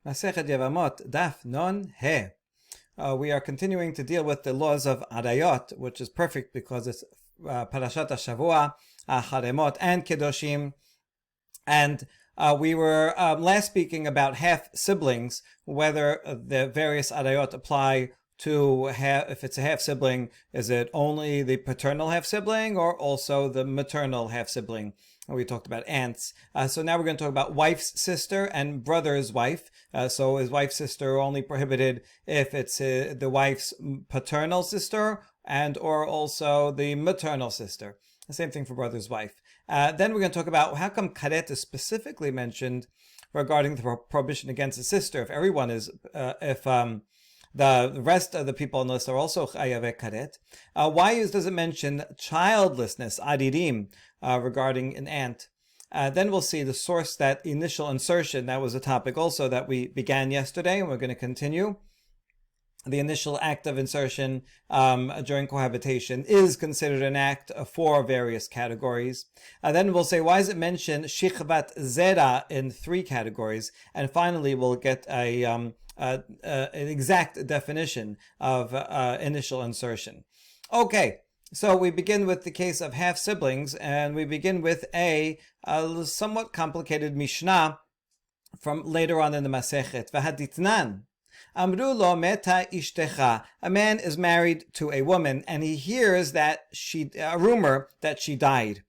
Masechet Yevamot, Daf Non He. We are continuing to deal with the laws of Arayot, which is perfect because it's Parashat HaShavua, Haremot, and Kedoshim. And we were last speaking about half siblings, whether the various Arayot apply to if it's a half sibling, is it only the paternal half sibling or also the maternal half sibling? And we talked about aunts. So now we're going to talk about wife's sister and brother's wife. So is wife's sister only prohibited if it's the wife's paternal sister and or also the maternal sister? The same thing for brother's wife. Then we're going to talk about how come karet is specifically mentioned regarding the prohibition against a sister. If everyone is, the rest of the people on the list are also chayave karet. Why does it mention childlessness, adidim, regarding an aunt? Then we'll see the source, that initial insertion. That was a topic also that we began yesterday, and we're going to continue. The initial act of insertion during cohabitation is considered an act for various categories. Then we'll say, why is it mentioned shichvat zera in 3 categories? And finally, we'll get an exact definition of initial insertion. Okay, so we begin with the case of half siblings, and we begin with a somewhat complicated Mishnah from later on in the Masechet. V'haditnan. Amru lo meta ishtecha. A man is married to a woman, and he hears that a rumor that she died.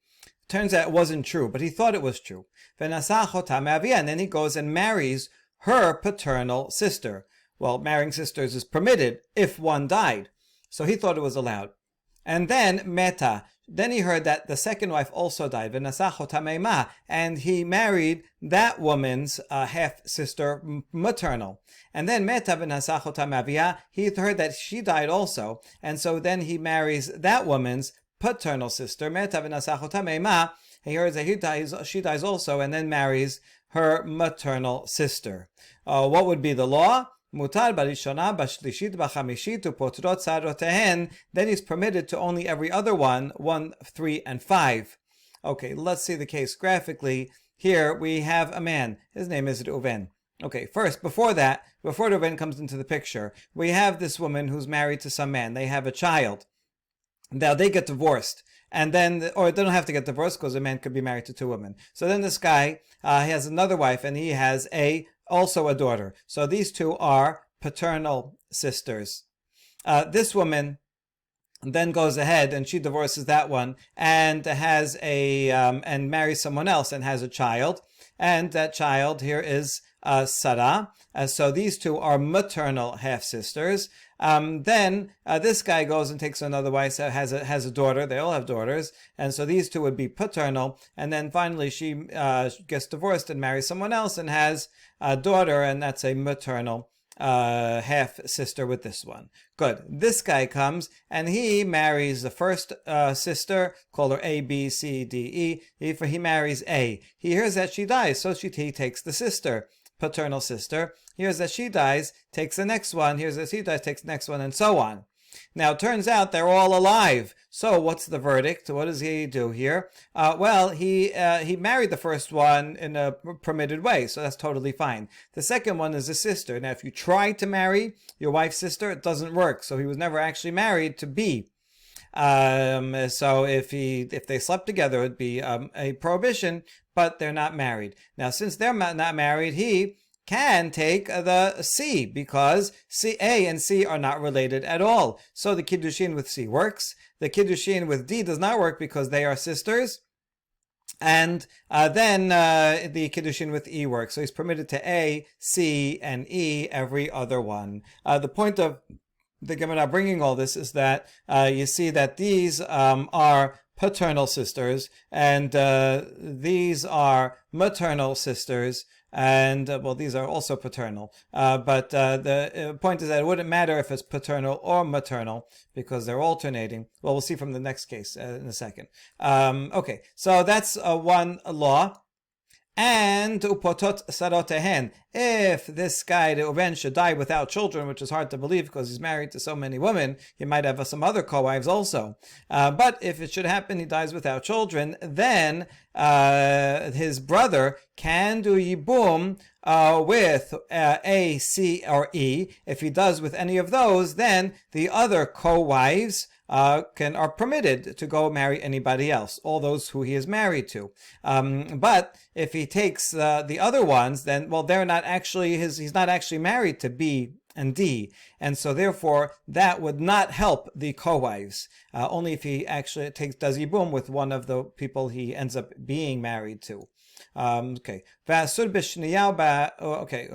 Turns out it wasn't true, but he thought it was true. V'nasah chota me'avia, and then he goes and marries her paternal sister. Well, marrying sisters is permitted if one died, so he thought it was allowed. And then meta. Then he heard that the second wife also died, and he married that woman's half-sister maternal. And then meta he heard that she died also, and so then he marries that woman's paternal sister. Meta he hears that she dies also, and then marries her maternal sister. What would be the law? Mutar barishona, bashlishit, bachamishit, upotrot sarotehen. Then he's permitted to only every other one, 1, 3, and 5. Okay, let's see the case graphically. Here we have a man. His name is Reuven. Okay, first, before Reuven comes into the picture, we have this woman who's married to some man. They have a child. Now they get divorced. And then, or they don't have to get divorced because a man could be married to 2 women. So then this guy has another wife, and he has also a daughter. So these 2 are paternal sisters. This woman then goes ahead and she divorces that one and has and marries someone else and has a child. And that child here is Sarah. So these 2 are maternal half-sisters. Then this guy goes and takes another wife, has a daughter. They all have daughters, and so these 2 would be paternal. And then finally she gets divorced and marries someone else and has a daughter, and that's a maternal half sister with this one. Good. This guy comes and he marries the first sister, called her A, B, C, D, E. He marries A. He hears that she dies, so he takes the sister, paternal sister. Hears that she dies, takes the next one. Hears that she dies, takes the next one, and so on. Now, it turns out they're all alive. So, what's the verdict? What does he do here? Well, he married the first one in a permitted way, so that's totally fine. The second one is a sister. Now, if you try to marry your wife's sister, it doesn't work. So, he was never actually married to B. So, if they slept together, it would be a prohibition, but they're not married. Now, since they're not married, he can take the C, because A and C are not related at all. So the Kiddushin with C works. The Kiddushin with D does not work because they are sisters. And then the Kiddushin with E works. So he's permitted to A, C, and E, every other one. The point of the Gemara bringing all this is that you see that these are paternal sisters, and these are maternal sisters. And, these are also paternal. But the point is that it wouldn't matter if it's paternal or maternal because they're alternating. Well, we'll see from the next case in a second. Okay, so that's one law. And upotot sarotehen. If this guy, Reuven, should die without children, which is hard to believe because he's married to so many women, he might have some other co-wives also. But if it should happen he dies without children, then his brother can do yibum with A, C, or E. If he does with any of those, then the other co-wives are permitted to go marry anybody else, all those who he is married to. But if he takes the other ones, then they're not actually he's not actually married to B and D, and so therefore that would not help the co-wives. Only if he actually does yibum with one of the people he ends up being married to. Okay. ואסור בשנייה אוקיי.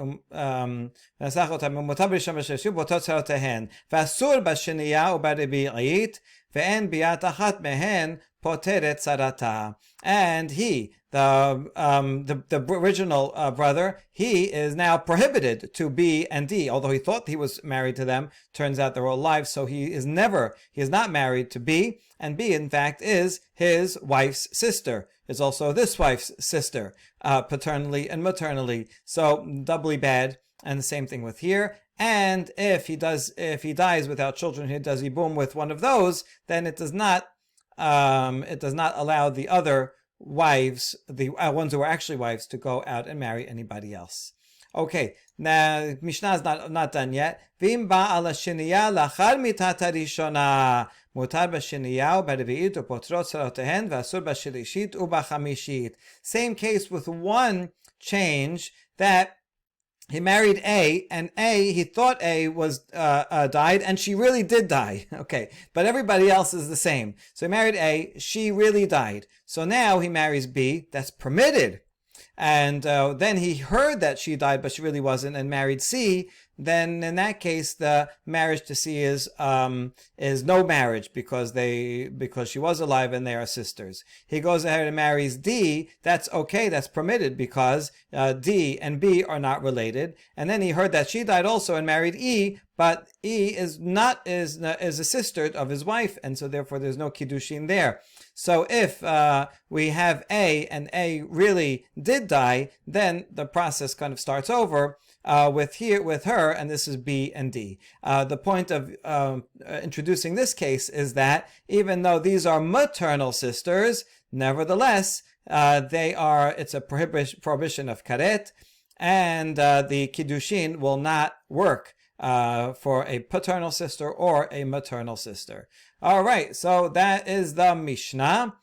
ונסח אותם ומותר בראשון ובשלישי באותו צורותיהן. ואסור בשנייה וברביעית ואין ביאת אחת מהן פותרת צרתה. And he, the original brother, he is now prohibited to B and D, although he thought he was married to them. Turns out they're all alive, so he is not married to B, and B, in fact, is his wife's sister. Is also this wife's sister, paternally and maternally. So doubly bad, and the same thing with here. And if he dies without children, he does yibum with one of those, then it does not allow the other wives, the ones who are actually wives, to go out and marry anybody else. Okay, now Mishnah is not done yet. Vim ba'al hashiniya lachar mitat harishona mutar b'shiniya u'barvi'it u'potrot tzarotehen v'asur b'shilishit u'b'chamishit. Same case with one change, that he married A, and A, he thought A was died, and she really did die. Okay, but everybody else is the same. So he married A, she really died. So now he marries B, that's permitted. And then he heard that she died, but she really wasn't, and married C. Then in that case, the marriage to C is no marriage because she was alive and they are sisters. He goes ahead and marries D. That's okay. That's permitted because D and B are not related. And then he heard that she died also and married E, but E is a sister of his wife, and so therefore there's no kiddushin there. So if we have A and A really did die, then the process kind of starts over with her, and this is B and D. The point of introducing this case is that even though these are maternal sisters, nevertheless it's a prohibition of karet, and the kiddushin will not work for a paternal sister or a maternal sister. All right, so that is the Mishnah.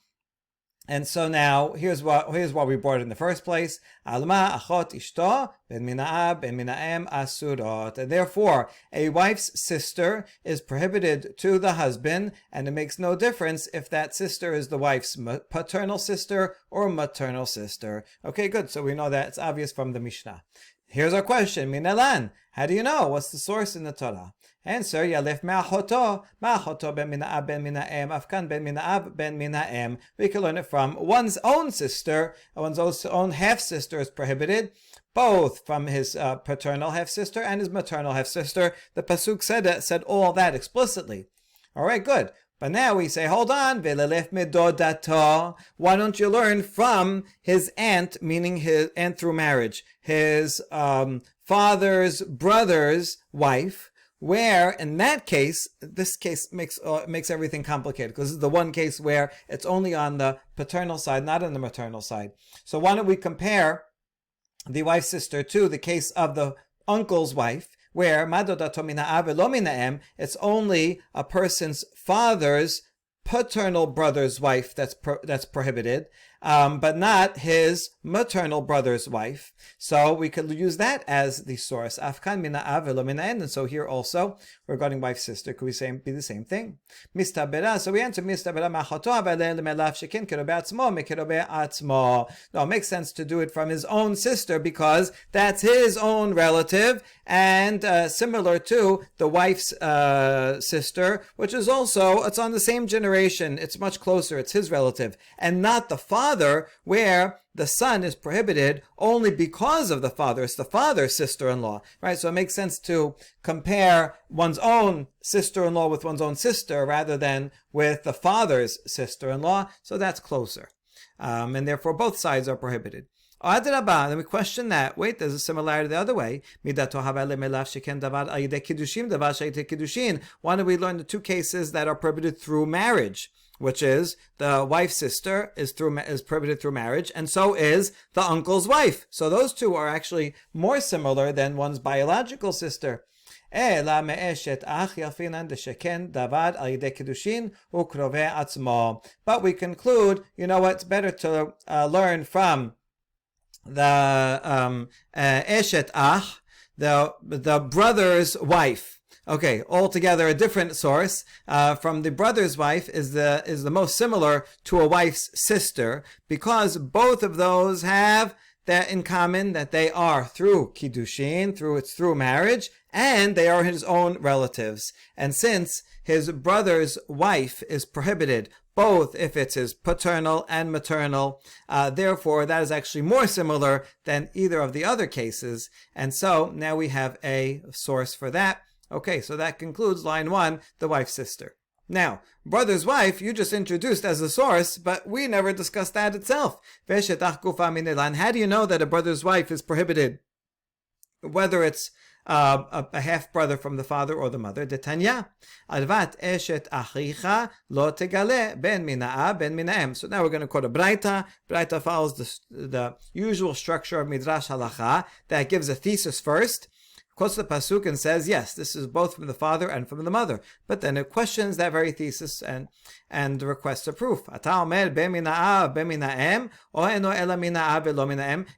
And so now, here's what we brought in the first place. Alma, achot, ishto, ben mina'ab, ben mina'em, asurot. And therefore, a wife's sister is prohibited to the husband, and it makes no difference if that sister is the wife's paternal sister or maternal sister. Okay, good. So we know that it's obvious from the Mishnah. Here's our question. Minalan. How do you know? What's the source in the Torah? Answer, Yalef ma'achoto ben mina'ab ben mina'em, afkan ben mina'ab ben mina'em. We can learn it from one's own sister. One's own half-sister is prohibited, both from his paternal half-sister and his maternal half-sister. The Pasuk said all that explicitly. All right, good. But now we say, hold on, velelef medodato. Why don't you learn from his aunt, meaning his aunt through marriage, his father's brother's wife, where in that case, this case makes everything complicated, because this is the one case where it's only on the paternal side, not on the maternal side. So why don't we compare the wife's sister to the case of the uncle's wife, where madodato mina'av velo mina'em, it's only a person's father's paternal brother's wife that's prohibited, but not his maternal brother's wife. So we could use that as the source. Afkan mina'av velo mina'en. And so here also, regarding wife's sister, could we be the same thing? Mistabera. So we answer mistabera machato avaleh lemelaf shekin kirobe atzmo mekirobe atzmo. No, it makes sense to do it from his own sister because that's his own relative, and similar to the wife's sister, which is also, it's on the same generation. It's much closer. It's his relative, and not the father, where the son is prohibited only because of the father. It's the father's sister-in-law, right? So it makes sense to compare one's own sister-in-law with one's own sister rather than with the father's sister-in-law. So that's closer. And therefore both sides are prohibited. Adrabah, then we question that. Wait, there's a similarity the other way. Why don't we learn the two cases that are prohibited through marriage? Which is the wife's sister is prohibited through marriage, and so is the uncle's wife. So those two are actually more similar than one's biological sister. But we conclude, it's better to learn from the eshet ach, the brother's wife. Okay, altogether a different source from the brother's wife is the most similar to a wife's sister, because both of those have that in common, that they are through kiddushin, through marriage, and they are his own relatives. And since his brother's wife is prohibited both if it's his paternal and maternal, therefore that is actually more similar than either of the other cases. And so now we have a source for that. Okay, so that concludes line 1, the wife's sister. Now, brother's wife, you just introduced as a source, but we never discussed that itself. How do you know that a brother's wife is prohibited? Whether it's a half-brother from the father or the mother. Detanya, Advat eshet achicha lo tegale ben mina'a ben mina'em. So now we're going to quote a Braita. Braita follows the usual structure of Midrash Halacha that gives a thesis first, quotes the pasuk and says, yes, this is both from the father and from the mother. But then it questions that very thesis and requests a proof.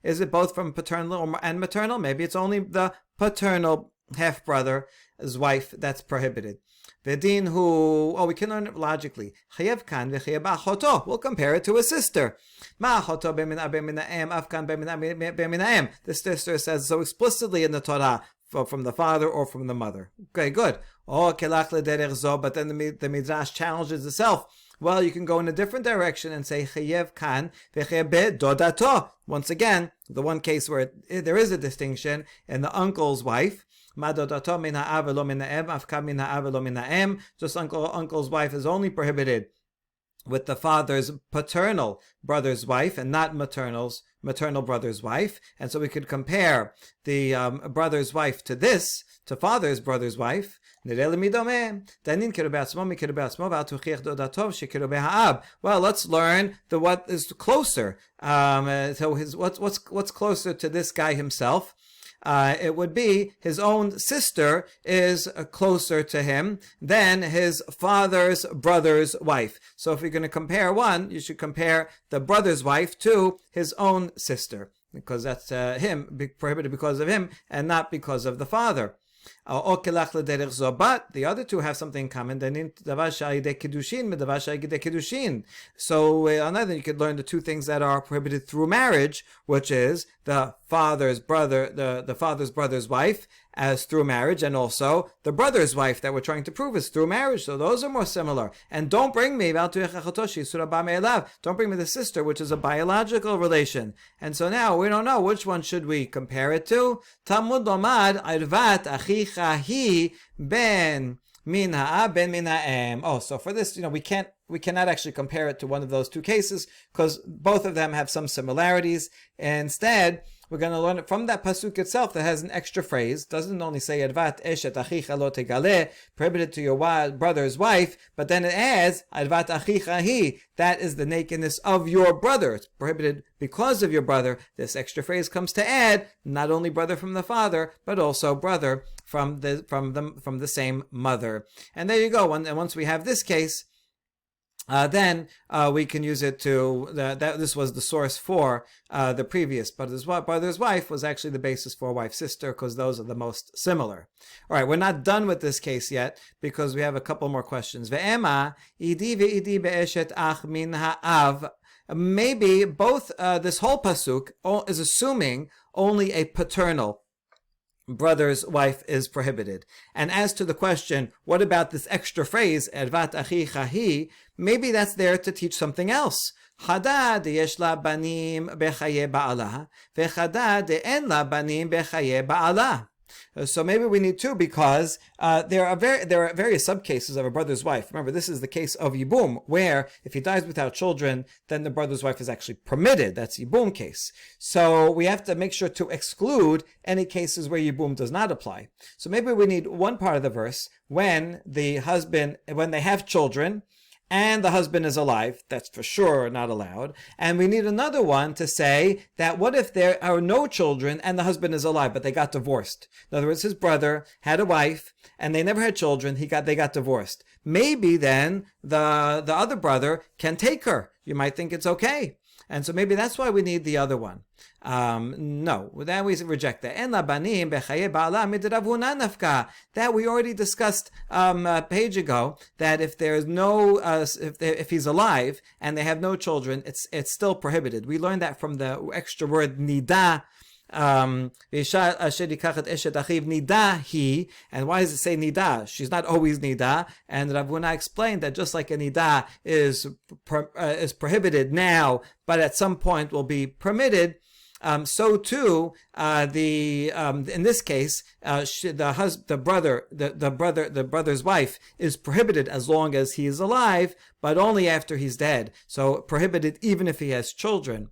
Is it both from paternal and maternal? Maybe it's only the paternal half-brother's wife that's prohibited. Vedin who, we can learn it logically. We'll compare it to a sister. The sister says so explicitly in the Torah, from the father or from the mother. Okay, good. But then the Midrash challenges itself. Well, you can go in a different direction and say chayev kan v'chayev dodato. Once again, the one case where there is a distinction in the uncle's wife. Madodato min ha'av v'lo min ha'em, afka min ha'av v'lo min ha'em. Just uncle's wife is only prohibited with the father's paternal brother's wife and not maternal brother's wife. And so we could compare the brother's wife to father's brother's wife. Well, let's learn what is closer. So what's closer to this guy himself? It would be his own sister is closer to him than his father's brother's wife. So if you're going to compare one, you should compare the brother's wife to his own sister, because that's prohibited because of him and not because of the father. But the other two have something in common. So on the other, you could learn the two things that are prohibited through marriage, which is the father's brother's wife as through marriage, and also the brother's wife that we're trying to prove is through marriage. So those are more similar. And don't bring me the sister, which is a biological relation. And so now we don't know which one should we compare it to. Talmud lomad arvat achicha hi ben min ha'ab ben min ha'em. So for this, we cannot actually compare it to one of those two cases because both of them have some similarities. Instead, we're going to learn it from that pasuk itself that has an extra phrase. Doesn't only say advat eshet achicha lo tegale, prohibited to your brother's wife, but then it adds advat achicha hi, that is the nakedness of your brother. It's prohibited because of your brother. This extra phrase comes to add not only brother from the father, but also brother from the same mother. And there you go. And once we have this case, then we can use it to this was the source for the previous. But his brother's wife was actually the basis for wife sister, because those are the most similar. All right, we're not done with this case yet because we have a couple more questions. Ve'ema idi ve'idi be'eshet ach min ha'av. Maybe both this whole pasuk is assuming only a paternal brother's wife is prohibited. And as to the question, what about this extra phrase, advat achicha hi, maybe that's there to teach something else. Chada deyesh la banim bechaye ba'ala, vechada de'en la banim bechaye ba'ala. So maybe we need two, because there are various subcases of a brother's wife. Remember, this is the case of Yibum, where if he dies without children, then the brother's wife is actually permitted. That's Yibum case. So we have to make sure to exclude any cases where Yibum does not apply. So maybe we need one part of the verse when they have children, and the husband is alive. That's for sure not allowed. And we need another one to say that what if there are no children and the husband is alive, but they got divorced? In other words, his brother had a wife and they never had children. They got divorced. Maybe then the other brother can take her. You might think it's okay. And so maybe that's why we need the other one. No, then we reject that. That we already discussed a page ago, that if there's no, if he's alive and they have no children, it's still prohibited. We learned that from the extra word nida. Nida he, and why does it say nida? She's not always nida, and Rav Huna explained that just like a nida is prohibited now, but at some point will be permitted, so too in this case the brother's wife is prohibited as long as he is alive, but only after he's dead. So prohibited even if he has children.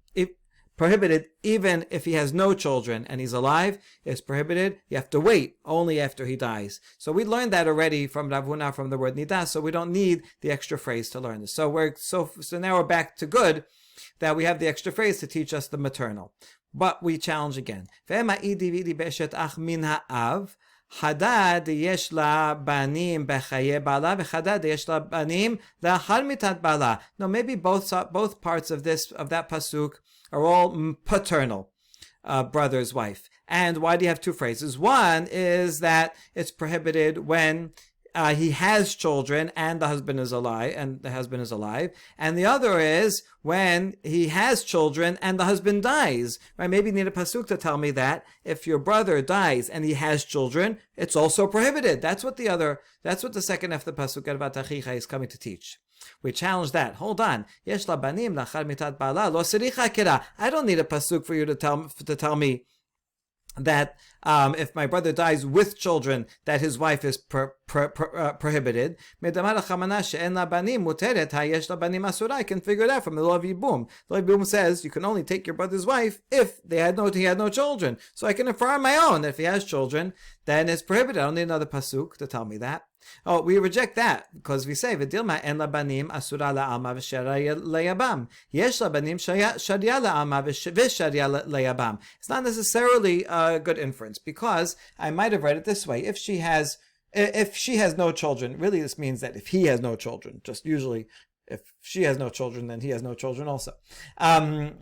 Prohibited even if he has no children and he's alive, is prohibited. You have to wait only after he dies. So we learned that already from Rav Huna, from the word nida, so we don't need the extra phrase to learn this. So now we're back to good, that we have the extra phrase to teach us the maternal. But we challenge again. Hadad yesh la banim bechaye bala v'chadad yesh la banim la'achar mitat bala. No, maybe both parts of that pasuk are all paternal, brother's wife. And why do you have two phrases? One is that it's prohibited when he has children and the husband is alive, and the other is when he has children and the husband dies. Right? Maybe you need a pasuk to tell me that if your brother dies and he has children, it's also prohibited. That's what the second half of the pasuk about Tachicha is coming to teach. We challenge that. Hold on. Yesh la banim lachar mitat bala lo siricha kira. I don't need a pasuk for you to tell me that if my brother dies with children, that his wife is prohibited. I can figure it out from the law of Yibum. The law of Yibum says you can only take your brother's wife if he had no children. So I can infer on my own that if he has children, then it's prohibited. I don't need another pasuk to tell me that. Oh, we reject that because we say v'dilma en labanim asura la'alma v'sharia le'yabam. Yesh labanim sharia la'alma v'sharia le'yabam. It's not necessarily a good inference, because I might have read it this way: if she has no children, really this means that if he has no children. Just usually, if she has no children, then he has no children also. So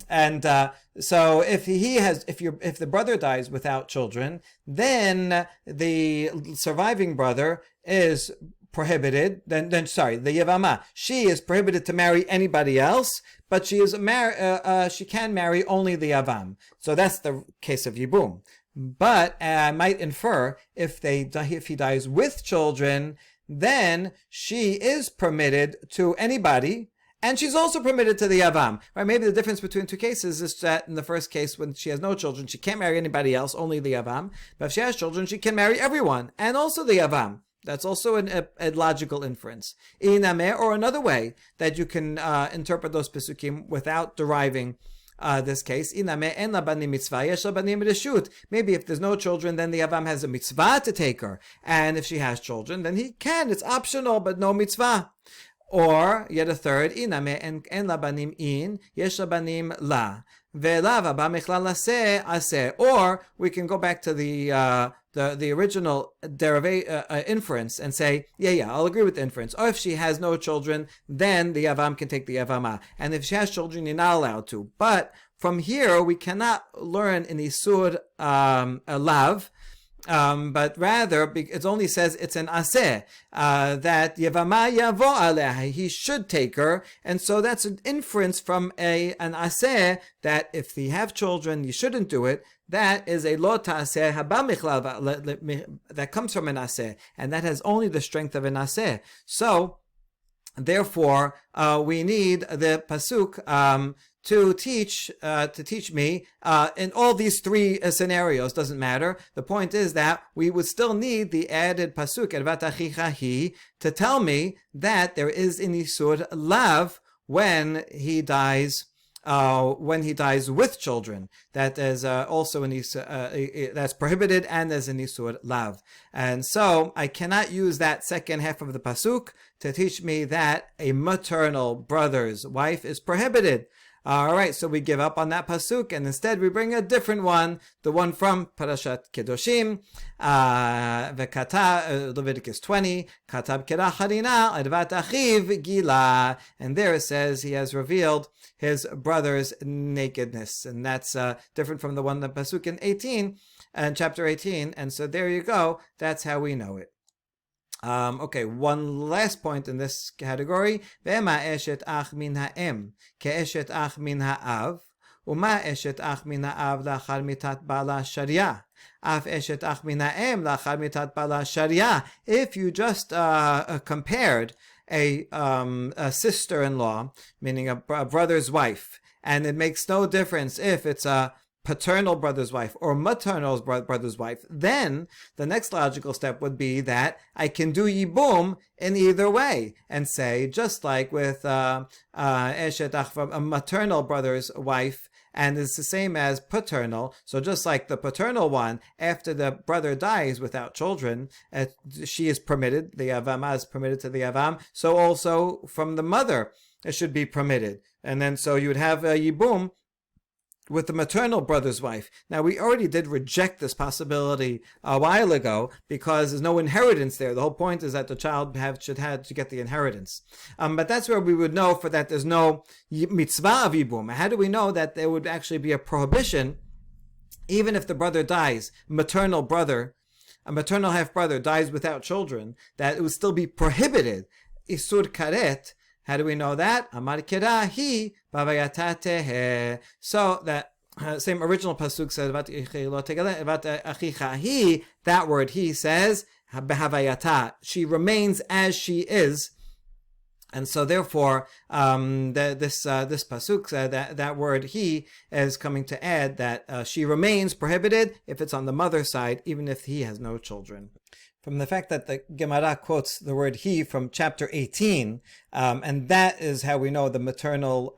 if the brother dies without children, then the surviving brother is prohibited. Then the Yevamot, she is prohibited to marry anybody else, but she can marry only the Yavam. So that's the case of Yibum. But I might infer if he dies with children, then she is permitted to anybody, and she's also permitted to the Yavam. Right? Maybe the difference between two cases is that in the first case, when she has no children, she can't marry anybody else, only the Yavam. But if she has children, she can marry everyone, and also the Yavam. That's also a logical inference. Inameh, or another way that you can interpret those pesukim without deriving this case. Maybe if there's no children, then the Yavam has a mitzvah to take her. And if she has children, then he can. It's optional, but no mitzvah. Or, yet a third, iname en labanim in, yesh labanim la. Or we can go back to the original inference and say, I'll agree with the inference. Or if she has no children, then the Yavam can take the Yavama. And if she has children, you're not allowed to. But from here, we cannot learn in Isur Lav, but rather, it only says it's an aseh, that Yevama yavo aleha, he should take her, and so that's an inference from an aseh, that if you have children, you shouldn't do it. That is a lo ta'aseh haba michlal, that comes from an aseh, and that has only the strength of an aseh. So, therefore, we need the pasuk to teach me in all these three scenarios. Doesn't matter. The point is that we would still need the added pasuk ervat achicha hi to tell me that there is an isur lav when he dies with children. That is also an isur, that's prohibited, and there's an isur lav. And so I cannot use that second half of the pasuk to teach me that a maternal brother's wife is prohibited. All right, so we give up on that pasuk, and instead we bring a different one, the one from Parashat Kedoshim, Leviticus 20, Katab Kira Harina Advat Achiv Gila, and there it says he has revealed his brother's nakedness, and that's different from the one in the pasuk in 18, and chapter 18, and so there you go. That's how we know it. Okay, one last point in this category. Ve'ema eshet ach min ha'em ke'eshet ach min ha'av, u'ma eshet ach min ha'av lachar mitat bala sharia. Af eshet ach min ha'em lachar mitat bala sharia. If you just compared a sister-in-law, meaning a brother's wife, and it makes no difference if it's a paternal brother's wife or maternal brother's wife, then the next logical step would be that I can do yibum in either way and say, just like with eshet ach, a maternal brother's wife, and it's the same as paternal. So just like the paternal one, after the brother dies without children, she is permitted, the Yevamah is permitted to the Yavam, so also from the mother it should be permitted. And then so you would have a yibum with the maternal brother's wife. Now, we already did reject this possibility a while ago because there's no inheritance there. The whole point is that the child should have to get the inheritance. But that's where we would know for that there's no mitzvah of yibum. How do we know that there would actually be a prohibition even if the brother dies, a maternal half-brother dies without children, that it would still be prohibited? Isur karet. How do we know that? Amar kirahi bavayatate. So that same original pasuk says that word he says behavayata. She remains as she is, and so therefore this pasuk that word he is coming to add that she remains prohibited if it's on the mother's side, even if he has no children. From the fact that the Gemara quotes the word he from chapter 18, and that is how we know the maternal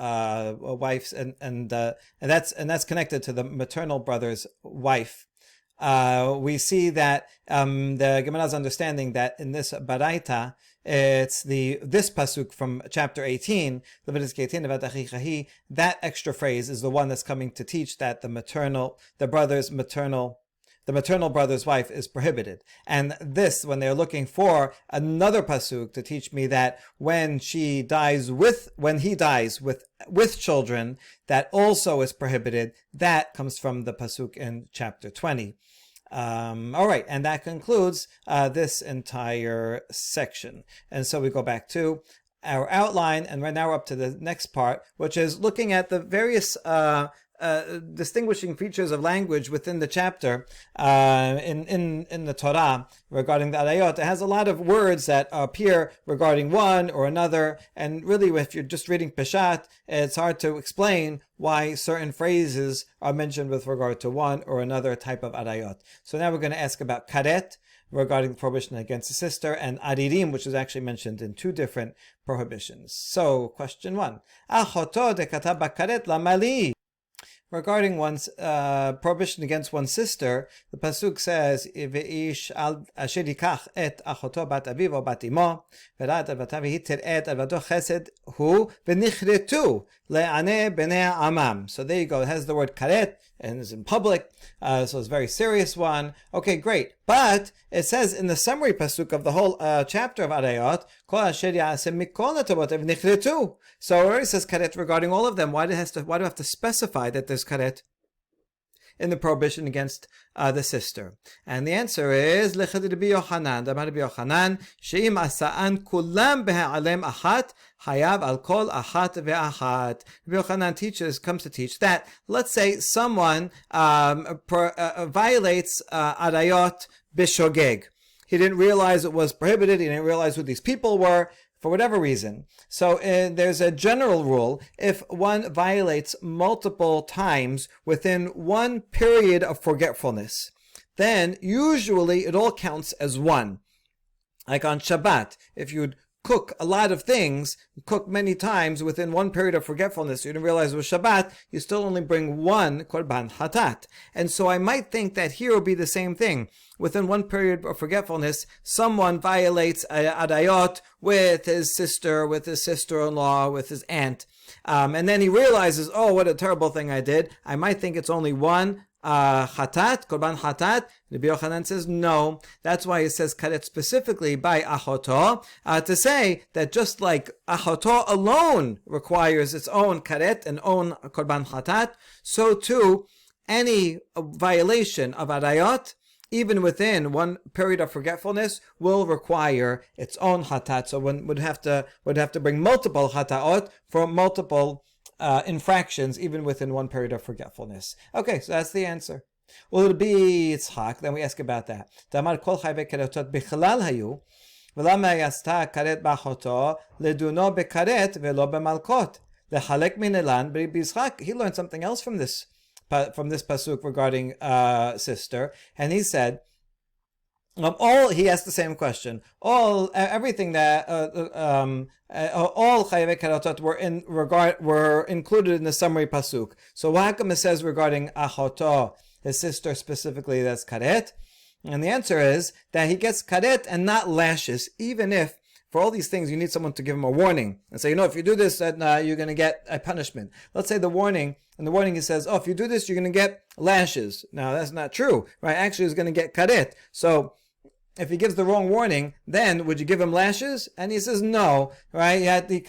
wife's, and that's connected to the maternal brother's wife. We see that the Gemara's understanding that in this baraita, it's this pasuk from chapter 18, Leviticus 18, about achicha, that extra phrase is the one that's coming to teach that the maternal brother's wife is prohibited. And this, when they're looking for another pasuk to teach me that when he dies with children, that also is prohibited, that comes from the pasuk in chapter 20. All right, and that concludes this entire section. And so we go back to our outline, and right now we're up to the next part, which is looking at the various distinguishing features of language within the chapter in the Torah regarding the arayot. It has a lot of words that appear regarding one or another, and really if you're just reading Peshat, it's hard to explain why certain phrases are mentioned with regard to one or another type of arayot. So now we're going to ask about karet, regarding the prohibition against a sister, and adirim, which is actually mentioned in two different prohibitions. So question 1. Achoto de katab karet lamali. Regarding one's prohibition against one's sister, the pasuk says, "Veish al asher yikach et achoto bat aviv o bat imo, v'rat avatav v'hiter et alvato chesed hu v'nichretu le'aneh b'nei amam." So there you go. It has the word karet and is in public, so it's a very serious one. Okay, great. But it says in the summary pasuk of the whole chapter of Arayot, Kol asher ya'aseh mikol ha'tavot v'nichretu. So it already says karet regarding all of them. Why do I have to specify that there's karet in the prohibition against the sister? And the answer is Lechad Rabbi Yochanan. Damar Rabbi Yochanan, she'im asa'an kulam beha'alem achat hayav al kol achat ve'achat. Rabbi Yochanan comes to teach that, let's say someone violates arayot b'shogeg. He didn't realize it was prohibited. He didn't realize who these people were. for whatever reason. So there's a general rule: if one violates multiple times within one period of forgetfulness, then usually it all counts as one. Like on Shabbat, if you'd cook a lot of things, cook many times within one period of forgetfulness, you didn't realize it was Shabbat, you still only bring one korban hatat. And so I might think that here will be the same thing. Within one period of forgetfulness, someone violates adayot with his sister, with his sister-in-law, with his aunt. And then he realizes, oh, what a terrible thing I did. I might think it's only one chatat, korban chatat. Rabbi Yochanan says no. That's why it says karet specifically by achoto, to say that just like achoto alone requires its own karet and own korban chatat, so too any violation of arayot, even within one period of forgetfulness, will require its own hatat. So one would have to bring multiple hataot for multiple infractions, even within one period of forgetfulness. Okay, so that's the answer. Well, it'll be Yitzchak. Then we ask about that. Damar kol chayve karetot bichlal hayu, v'lama yasta karet b'achoto leduno bekaret v'lo b'malkot lechalek min elan b'Yitzchak. He learned something else from this pasuk regarding sister, and he said, he asked the same question. Everything that all chayve karetot were included in the summary pasuk. So how come it says regarding achoto, his sister specifically, that's karet? And the answer is that he gets karet and not lashes, even if for all these things you need someone to give him a warning and say, if you do this, then you're going to get a punishment. Let's say the warning he says, if you do this, you're going to get lashes. Now that's not true, right? Actually, he's going to get karet. So if he gives the wrong warning, then would you give him lashes? And he says no, right? He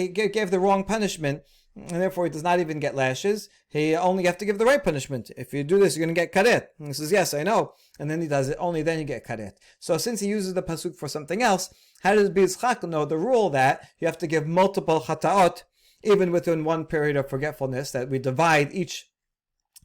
gave the wrong punishment, and therefore he does not even get lashes. He only have to give the right punishment. If you do this, you're going to get karet. And he says, yes, I know. And then he does it. Only then you get karet. So since he uses the pasuk for something else, how does Yitzchak know the rule that you have to give multiple chataot, even within one period of forgetfulness, that we divide each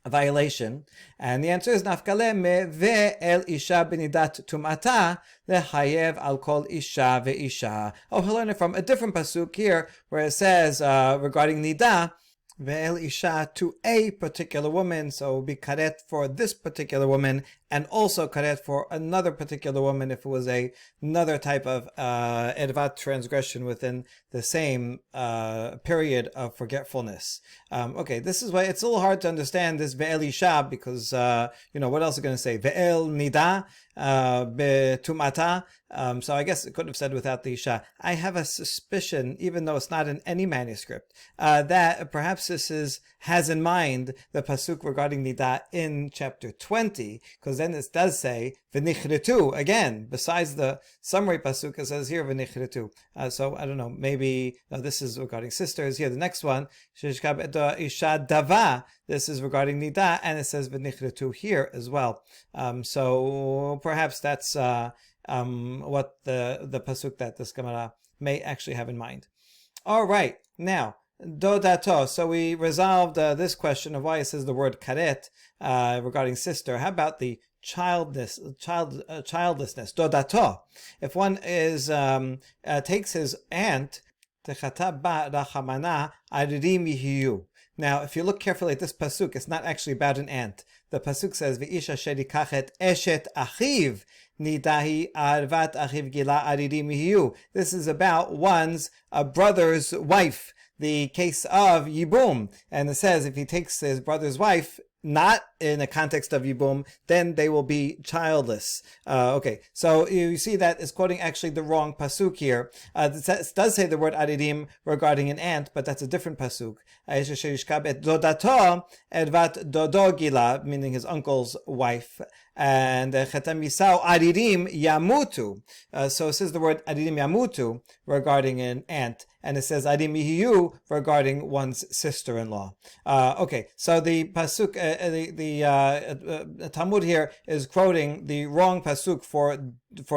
violation? And the answer is nafkale me ve'el isha benidat tumata lehayev al kol isha ve'isha. He'll learn it from a different pasuk here, where it says regarding nida, ve'el isha, to a particular woman. So it will be karet for this particular woman, and also karet for another particular woman if it was another type of ervat transgression within the same period of forgetfulness. Okay, this is why it's a little hard to understand this ve'el isha, because what else is it going to say? Ve'el nida betumata. So I guess it could have said without the isha. I have a suspicion, even though it's not in any manuscript, that perhaps this has in mind the pasuk regarding nida in chapter 20, because then it does say v'nichretu again. Besides the summary pasuk, it says here v'nichretu. So I don't know. Maybe this is regarding sisters. Here, the next one, sheshkab isha dava. This is regarding nida, and it says v'nichretu here as well. So perhaps that's what the pasuk that this Gemara may actually have in mind. All right, now dodato. So we resolved this question of why it says the word karet regarding sister. How about the childlessness? Dodato. If one is takes his aunt, techata ba rachamana aririm yihiyu. Now, if you look carefully at this pasuk, it's not actually about an aunt. The pasuk says, "V'isha sherikachet eshet achiv nidahi arvat achiv gila aririm yihiyu." This is about one's brother's wife, the case of Yibum. And it says if he takes his brother's wife, not in a context of Yibum, then they will be childless. Okay, so you see that is quoting actually the wrong pasuk here. It does say the word aririm regarding an aunt, but that's a different pasuk. Dodato edvat dodogila, meaning his uncle's wife. And chetam yisau aririm yamutu. So it says the word aririm yamutu regarding an aunt, and it says aririm yihiyu regarding one's sister-in-law. Okay, so the pasuk, the Talmud here is quoting the wrong pasuk for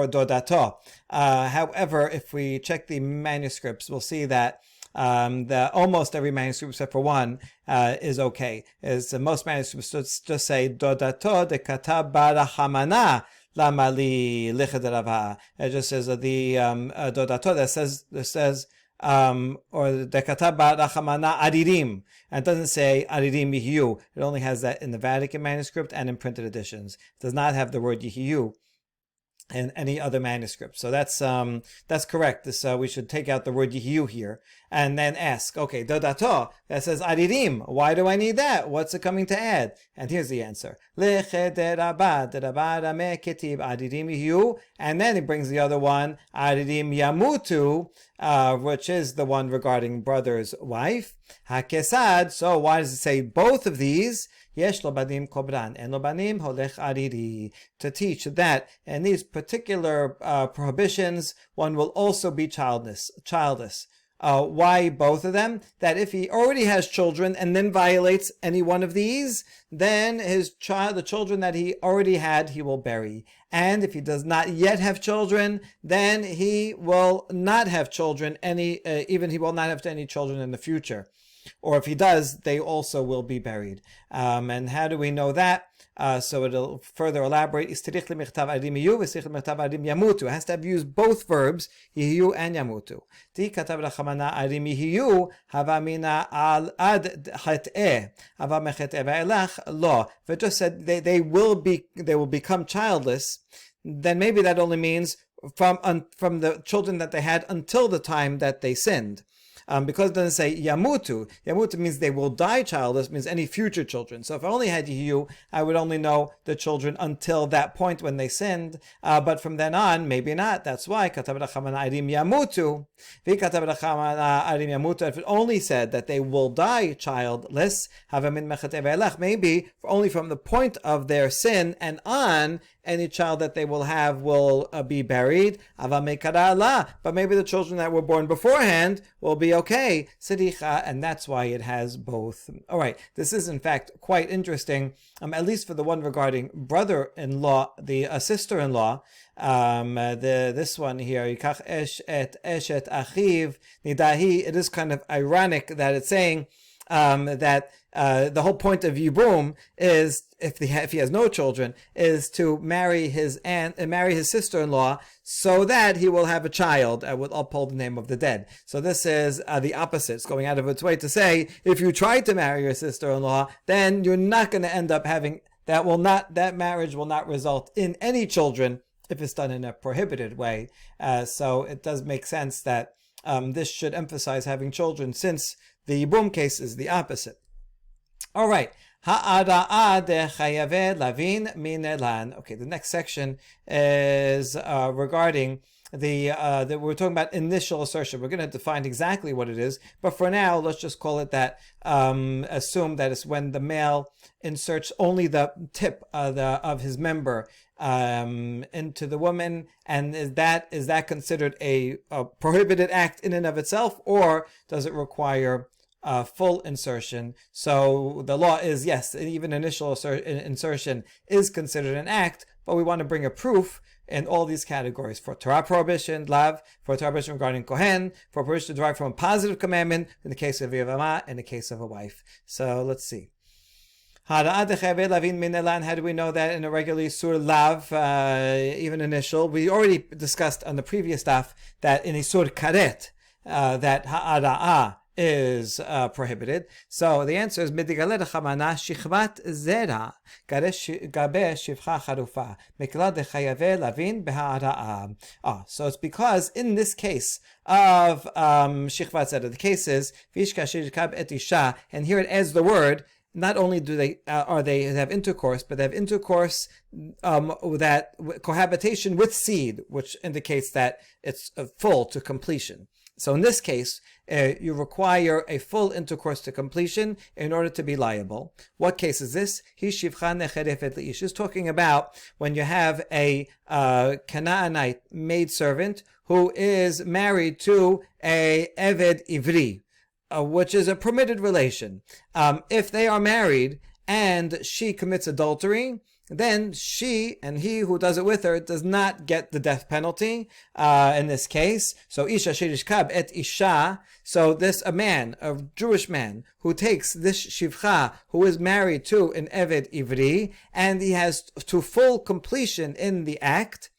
dodato. However, if we check the manuscripts, we'll see that almost every manuscript except for one is okay. Most manuscripts just say dodato de kata barachamana Lamali lichadarava. It just says the dodato that says or dekata rachamana adirim, and it doesn't say adirim yihiyu. It only has that in the Vatican manuscript and in printed editions. It does not have the word yihiyu in any other manuscript. So that's correct. This we should take out the word yihiyu here and then ask, okay, dodato, that says adirim. Why do I need that? What's it coming to add? And here's the answer. And then he brings the other one, adirim yamutu, which is the one regarding brother's wife. Hakesad, so why does it say both of these? Yesh lo banim kobran, en lo banim holech ariri, to teach that in these particular prohibitions, one will also be childless. Why both of them? That if he already has children and then violates any one of these, then the children that he already had, he will bury. And if he does not yet have children, then he will not have children he will not have any children in the future. Or if he does, they also will be buried. And how do we know that? So it'll further elaborate. It has to have used both verbs, yihiyu and yamutu. If it just said they will become childless, then maybe that only means from the children that they had until the time that they sinned. Because it doesn't say yamutu. Yamutu means they will die childless, means any future children. So if I only had yihiyu, I would only know the children until that point when they sinned. But from then on, maybe not. That's why katav rachamana arim yamutu. V'katav rachamana arim yamutu. If it only said that they will die childless, havamin mechatei ve'elach, maybe only from the point of their sin and on, any child that they will have will be buried. But maybe the children that were born beforehand will be okay. And that's why it has both. All right, this is in fact quite interesting, at least for the one regarding brother-in-law, the sister-in-law. This one here, Yikach eshet achiv nidahi. It is kind of ironic that it's saying that the whole point of Yibum is, if he has no children, is to marry his aunt and marry his sister-in-law so that he will have a child with uphold the name of the dead. So this is the opposite. It's going out of its way to say, if you try to marry your sister-in-law, then you're not going to end up having that marriage will not result in any children if it's done in a prohibited way. So it does make sense that this should emphasize having children, since the Yibum case is the opposite. All right. Okay, the next section is regarding we're talking about initial assertion. We're going to define exactly what it is, but for now, let's just call it that. Assume that it's when the male inserts only the tip of his member into the woman, and is that considered a prohibited act in and of itself, or does it require full insertion? So the law is, yes, even initial insertion is considered an act, but we want to bring a proof in all these categories. For Torah prohibition, lav; for Torah prohibition regarding Kohen; for prohibition derived from a positive commandment, in the case of Yevamot, in the case of a wife. So let's see. How do we know that in a regular sur lav, even initial? We already discussed on the previous daf that in a sur karet, that ha'ada'ah is prohibited. So the answer is midigalet chamana shichvat zera gabe shivcha charufa mikla dechayave lavin beha'ara'a. So it's because in this case of shichvat zera, the case is vishka shirkab et isha, and here it adds the word. Not only do they have intercourse, but they have intercourse that cohabitation with seed, which indicates that it's full to completion. So in this case, you require a full intercourse to completion in order to be liable. What case is this? He's talking about when you have a Canaanite maidservant who is married to a Eved Ivri, which is a permitted relation. If they are married and she commits adultery, then she and he who does it with her does not get the death penalty in this case. So isha shirishkab et isha. So a man, a Jewish man, who takes this shivcha, who is married to an eved ivri, and he has to full completion in the act,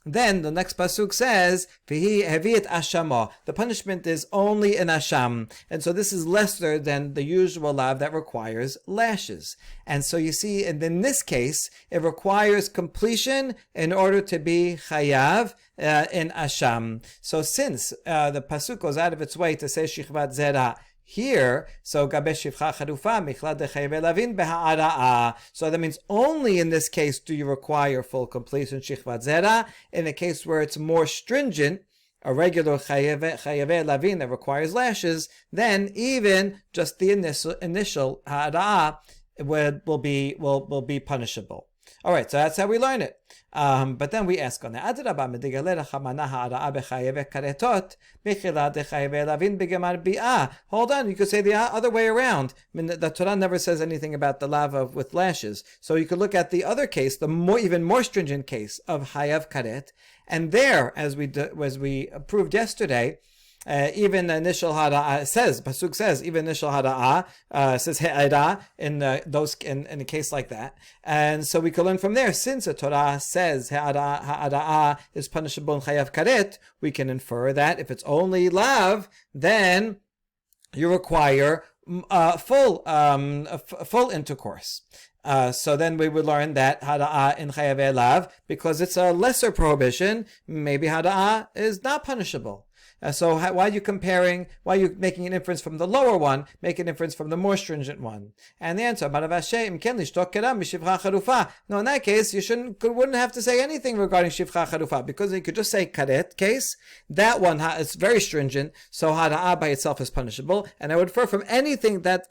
then the next pasuk says, "V'hi heviet ashamo." The punishment is only an asham, and so this is lesser than the usual lav that requires lashes. And so you see, and in this case, it requires completion in order to be chayav in asham. So since the pasuk goes out of its way to say shichvat zera here, so gabesh shivcha charufa michlad dechayve lavin beha'ara'a. So that means only in this case do you require full completion shichvat zera. In a case where it's more stringent, a regular chayave lavin that requires lashes, then even just the initial ha'ara'a will be punishable. All right, so that's how we learn it. But then we ask on that. Hold on, you could say the other way around. I mean, the Torah never says anything about the lava with lashes. So you could look at the other case, even more stringent case of hayav karet, and there, as we proved yesterday, even the initial hara'ah says, pasuk says, even initial hara'ah says he'era in a case like that, and so we can learn from there. Since the Torah says ha'ara'ah is punishable in chayav karet, we can infer that if it's only lav, then you require full intercourse. So then we would learn that hara'ah in chayav lav, because it's a lesser prohibition, maybe hara'ah is not punishable. So why are you comparing? Why are you making an inference from the lower one, make an inference from the more stringent one? And the answer, no, in that case, you wouldn't have to say anything regarding shivcha charufa, because you could just say karet case. That one is very stringent, so hara'ah by itself is punishable. And I would infer from anything that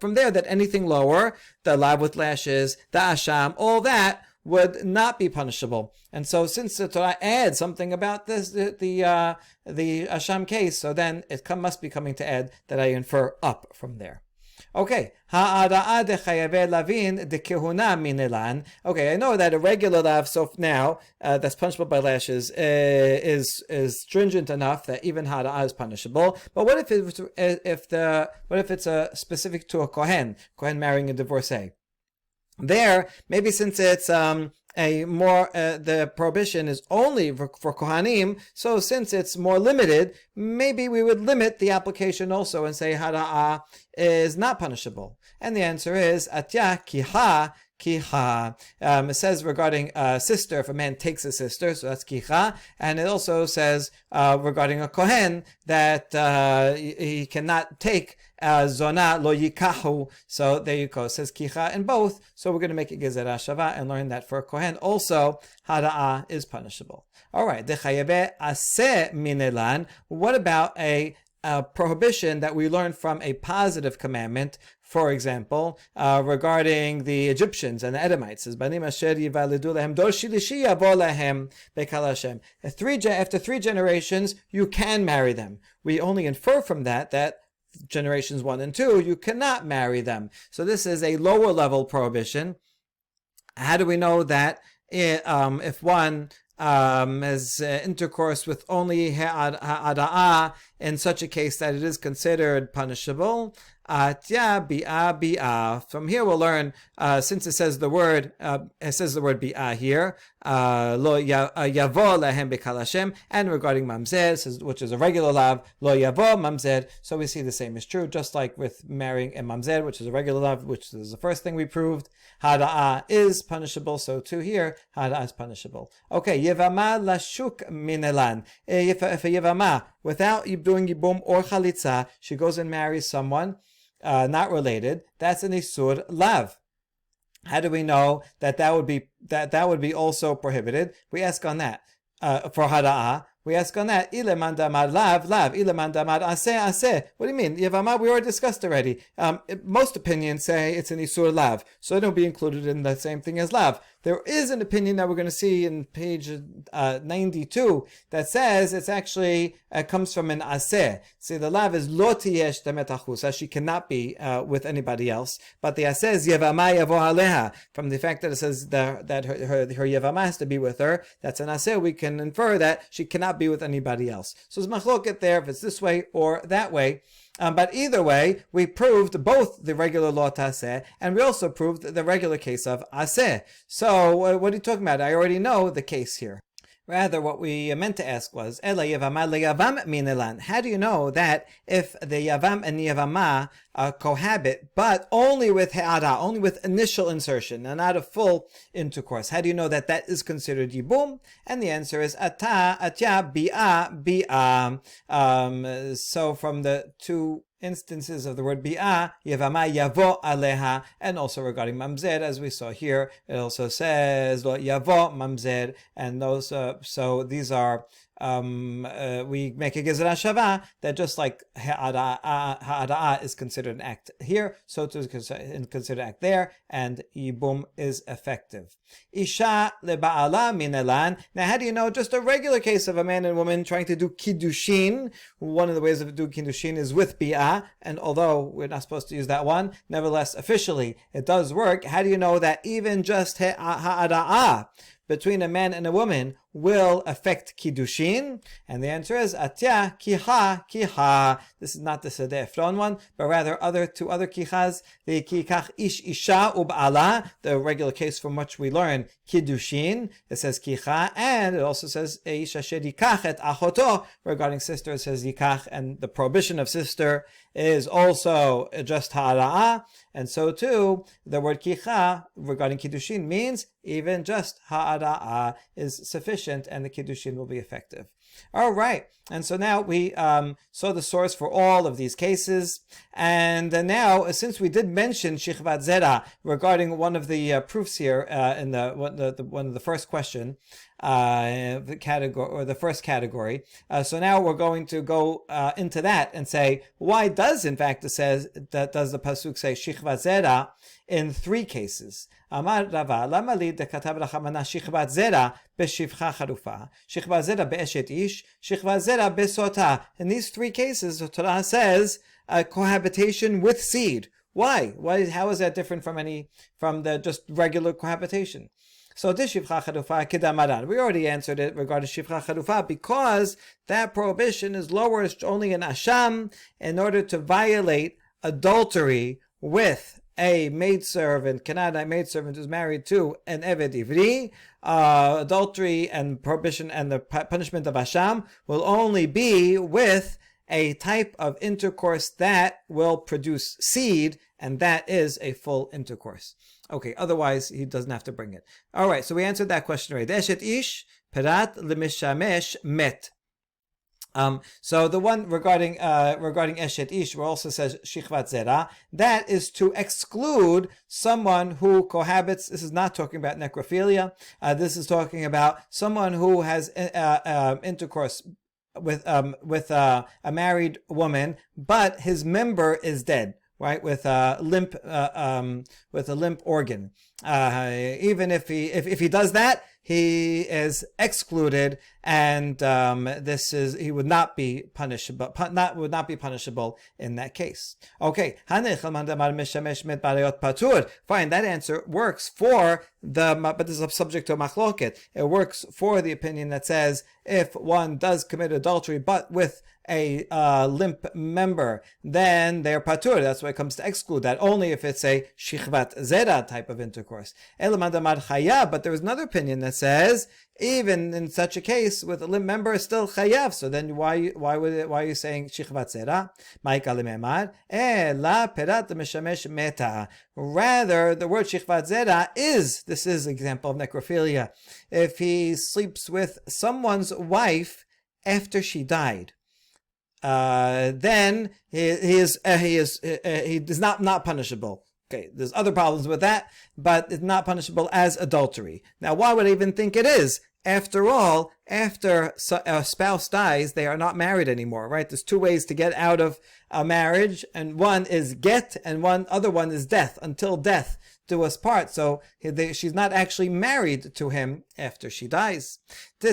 anything lower, the lav with lashes, the asham, all that would not be punishable. And so since the Torah adds something about this, the asham case, so then it must be coming to add that I infer up from there. Okay, ha'ara'ah dechayave lavin dekehuna minelan. Okay, I know that a regular lav, so now that's punishable by lashes, is stringent enough that even hara'ah is punishable. But what if it's specific to a kohen marrying a divorcee? There, maybe since it's the prohibition is only for Kohanim, so since it's more limited, maybe we would limit the application also and say hara'ah is not punishable. And the answer is atya kiha. It says regarding a sister, if a man takes a sister, so that's kicha. And it also says regarding a kohen that he cannot take zona lo yikahu. So there you go. It says kicha in both. So we're going to make it gezerah shava and learn that for a kohen also hara'ah is punishable. All right. Dechayave aseh minelan. What about a prohibition that we learn from a positive commandment? For example, regarding the Egyptians and the Edomites, says Banim asher yivaledu lahem dor shilishi yavo lahem bekal Hashem. After 3 generations, you can marry them. We only infer from that generations 1 and 2, you cannot marry them. So this is a lower level prohibition. How do we know that if one has intercourse with only ha'ara'ah in such a case that it is considered punishable? Atya bi'a. From here we'll learn, since it says the word bi'a here, lo yavo lahem bekal Hashem, and regarding mamzer, which is a regular lav, lo yavo mamzer. So we see the same is true, just like with marrying a mamzer, which is a regular lav, which is the first thing we proved. Hara'ah is punishable, so too here, hara'ah is punishable. Okay, yevama lashuk minelan. If a yevama, without doing yibum or chalitza, she goes and marries someone not related, that's an isur lav. How do we know that would be also prohibited? We ask on that for hara'ah. We ask on that, ileman damar lav, ileman damar aseh. What do you mean? Yevama, we already discussed already. Most opinions say it's an isur lav, so it'll be included in the same thing as lav. There is an opinion that we're going to see in page 92 that says it's actually comes from an aseh. See, the lav is lo tiyesh temet achusa. She cannot be with anybody else. But the aseh is yevama yavo aleha. From the fact that it says that her yevama has to be with her, that's an aseh. We can infer that she cannot be with anybody else. So it's machloket there if it's this way or that way. But either way, we proved both the regular law taseh, and we also proved the regular case of aseh. So what are you talking about? I already know the case here. Rather, what we meant to ask was, Ela Yevama leYavam minelan. How do you know that if the Yavam and Yevama cohabit, but only with He'ara, only with initial insertion, and not a full intercourse? How do you know that that is considered Yibum? And the answer is Ata, Atya, Bi'a, Bi'a. So from the two instances of the word bi'ah, Yevama yavo aleha, and also regarding mamzer, as we saw here, it also says lo yavo mamzer, and those. So these are. We make a gezerah shava that just like ha'ada'ah is considered an act here, so too is considered an act there, and yibum is effective. Isha leba'ala minelan. Now, how do you know? Just a regular case of a man and woman trying to do kiddushin. One of the ways of doing kiddushin is with bi'ah, and although we're not supposed to use that one, nevertheless, officially, it does work. How do you know that even just ha'ada'ah between a man and a woman will affect kiddushin? And the answer is atya kiha kiha. This is not the Sedeh Efron one, but rather two other kihas. The kikach ish isha ub'ala, the regular case from which we learn kiddushin. It says kicha, and it also says ish asher yikach et achoto. Regarding sister, it says yikach, and the prohibition of sister is also just ha'ara'ah. And so too, the word kicha regarding kiddushin means even just ha'ara'ah is sufficient, and the kiddushin will be effective. All right, and so now we saw the source for all of these cases, and now since we did mention shichvat zera regarding one of the proofs here in one of the first question, the category or the first category, so now we're going to go into that and say why does in fact the pasuk say shichvat zera in three cases? Amar Rava, lama li dekatav rachamana shichvat zera b'shivcha charufa, shichvat zera be'eshet ish, shichvat zera besota. In these three cases, the Torah says cohabitation with seed. Why? How is that different from the just regular cohabitation? So this shivcha charufa kedamaran. We already answered it regarding shivcha charufa because that prohibition is lowered only in asham in order to violate adultery with a maidservant, Canaanite maidservant who's married to an Eved Ivri. Adultery and prohibition and the punishment of Asham will only be with a type of intercourse that will produce seed, and that is a full intercourse. Okay, otherwise he doesn't have to bring it. All right, so we answered that question already. Eshet ish perat lemishamesh met. So the one regarding Eshet Ish, where also says Shichvat Zera, that is to exclude someone who cohabits. This is not talking about necrophilia. This is talking about someone who has intercourse with a married woman, but his member is dead, right? With a limp organ. Even if he does that, he is excluded, and he would not be punishable. Would not be punishable in that case. Okay, fine. That answer works for but this is subject to machloket. It works for the opinion that says if one does commit adultery, but with a limp member, then they're patur. That's why it comes to exclude that. Only if it's a shichvat zera type of intercourse. But there is another opinion that says even in such a case with a limp member is still chayav. So then why are you saying shichvat zera? Rather, the word shichvat zera this is an example of necrophilia. If he sleeps with someone's wife after she died, then he is not punishable. Okay, there's other problems with that, but it's not punishable as adultery. Now, why would I even think it is? After all, after a spouse dies, they are not married anymore, right? There's two ways to get out of a marriage, and one is get, and other one is death, until death do us part. So she's not actually married to him after she dies. I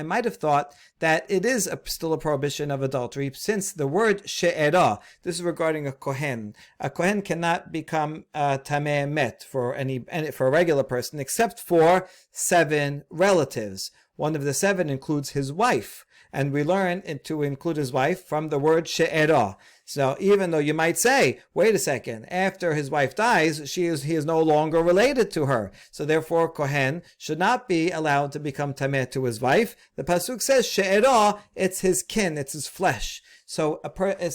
might have thought that it is still a prohibition of adultery, since the word she'era, this is regarding a kohen. A kohen cannot become tameh met for a regular person, except for 7 relatives. One of the 7 includes his wife. And we learn to include his wife from the word she'era. So even though you might say, wait a second, after his wife dies, he is no longer related to her. So therefore, Kohen should not be allowed to become tameh to his wife. The pasuk says she'era, it's his kin, it's his flesh. So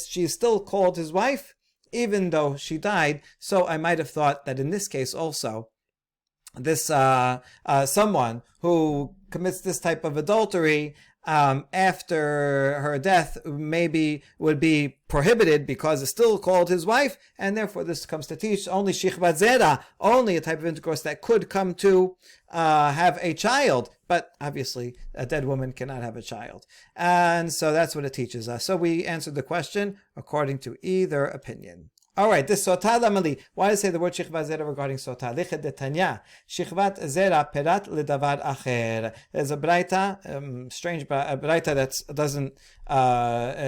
she's still called his wife, even though she died. So I might have thought that in this case also, this someone who commits this type of adultery after her death maybe would be prohibited because it's still called his wife, and therefore this comes to teach only shichvat zera, only a type of intercourse that could come to have a child, but obviously a dead woman cannot have a child. And so that's what it teaches us. So we answered the question according to either opinion. All right, this sotah lamali. Why does it say the word shichvat zera regarding sotah? Lichet detanya. Shichvat zera perat ledavar acher. There's a braita, strange braita that doesn't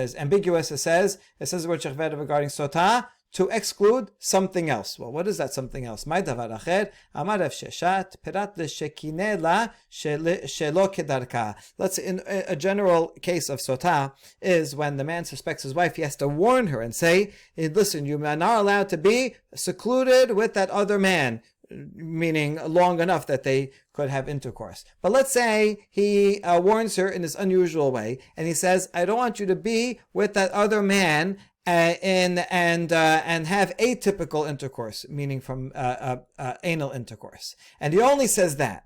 is ambiguous. It says the word shichvat regarding sotah to exclude something else. Well, what is that something else? My davar acher. Amar Rav Sheshet perat leshekine la shelo kedarka. Let's say in a general case of sotah is when the man suspects his wife, he has to warn her and say, listen, you are not allowed to be secluded with that other man, meaning long enough that they could have intercourse. But let's say he warns her in this unusual way, and he says, I don't want you to be with that other man and have atypical intercourse, meaning from anal intercourse. And he only says that.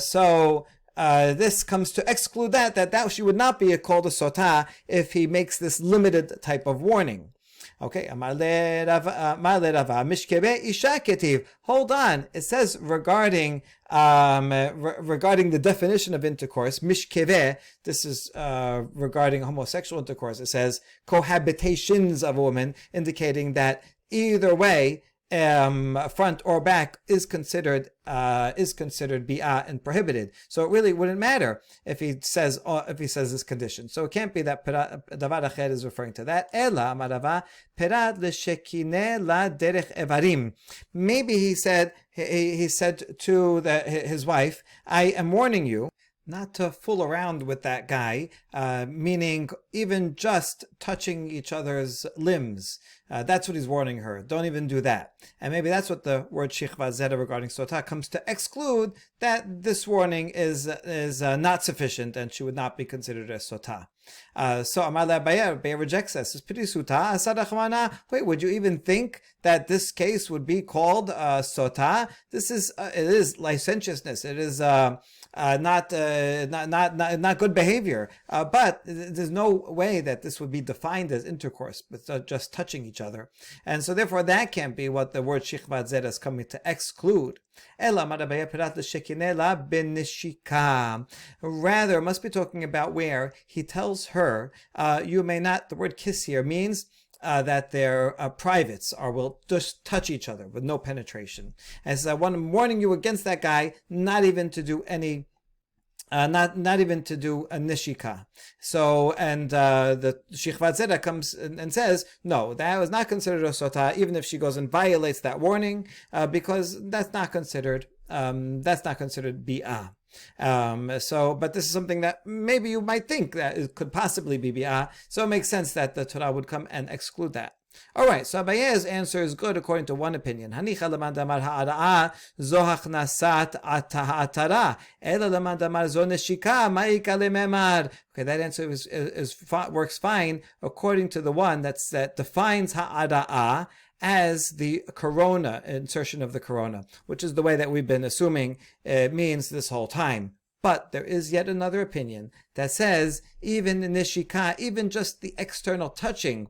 So this comes to exclude that she would not be called a sotah if he makes this limited type of warning. Okay, hold on. It says regarding the definition of intercourse, mishkeveh, this is regarding homosexual intercourse. It says cohabitations of a woman, indicating that either way, front or back, is considered bi'ah and prohibited. So it really wouldn't matter if he says this condition. So it can't be that davar acher is referring to that. Ela amarava perad l'shekine la derech evarim. Maybe he said to his wife, I am warning you not to fool around with that guy, meaning even just touching each other's limbs. That's what he's warning her. Don't even do that. And maybe that's what the word shichvat zera regarding sotah comes to exclude, that this warning is not sufficient and she would not be considered a sotah. So Amar Abaye rejects this. Wait, would you even think that this case would be called sotah? It is licentiousness. It is not good behavior. But there's no way that this would be defined as intercourse, but just touching each other. And so therefore that can't be what the word shichvat zera is coming to exclude. Rather, it must be talking about where he tells her, you may not, the word kiss here means that their privates will just touch each other with no penetration. And so I'm warning you against that guy, not even to do any not even to do a nishika. So, and the shichvat zera comes and says, no, that was not considered a sotah, even if she goes and violates that warning, because that's not considered bi'ah. But this is something that maybe you might think that it could possibly be bi'ah, so it makes sense that the Torah would come and exclude that. All right, so Abaye's answer is good according to one opinion. Hanicha leman damar ha'ara'a zohach nasat atara ela leman damar zo neshika ma'ika lememar. Okay, that answer works fine according to the one that defines ha'ara'a as the corona, insertion of the corona, which is the way that we've been assuming it means this whole time. But there is yet another opinion that says even neshika, even just the external touching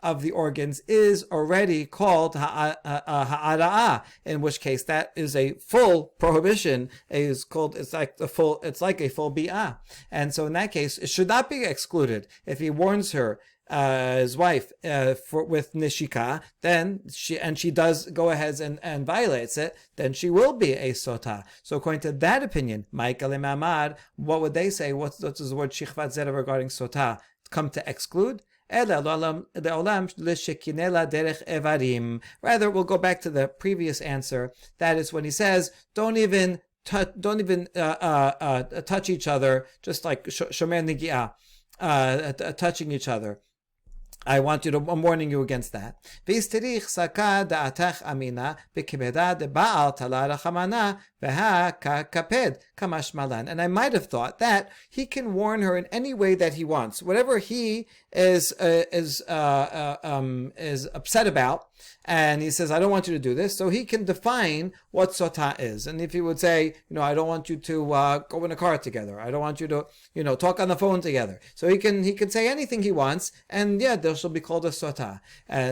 of the organs is already called ha'ara'a, in which case that is a full prohibition. It's like a full bi'ah. And so in that case, it should not be excluded if he warns her his wife with nishika, then she does go ahead and violates it, then she will be a sota. So according to that opinion, Michael Mamad, what would they say? What does the word shichvat zera regarding sota come to exclude? Rather, we'll go back to the previous answer. That is when he says, don't even touch each other, just like shomer nigi'ah, touching each other. I'm warning you against that. And I might have thought that he can warn her in any way that he wants, whatever he is upset about, and he says, I don't want you to do this, so he can define what sotah is. And if he would say, I don't want you to go in a car together, I don't want you to, talk on the phone together. So he can say anything he wants, and there shall be called a sotah.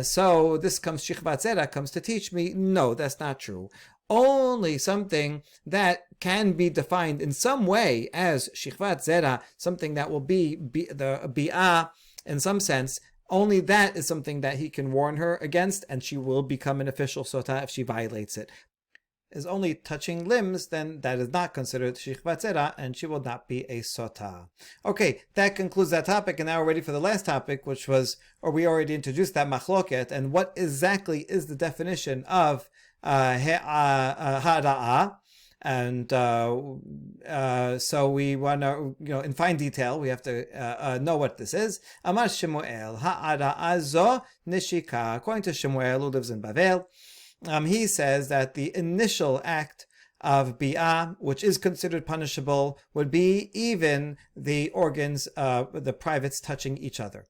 So this shichvat zera comes to teach me, no, that's not true. Only something that can be defined in some way as shichvat zera, something that will be the bi'ah in some sense, only that is something that he can warn her against, and she will become an official sotah if she violates it. Is only touching limbs, then that is not considered shichvat zera, and she will not be a sotah. Okay, that concludes that topic, and now we're ready for the last topic, which was, or we already introduced that machloket, and what exactly is the definition of ha'ada'ah. And so we want to, in fine detail, we have to know what this is. Amar Shemuel, ha'ada'ah zo nishika. According to Shemuel, who lives in Bavel, he says that the initial act of bi'ah, which is considered punishable, would be even the organs, the privates touching each other.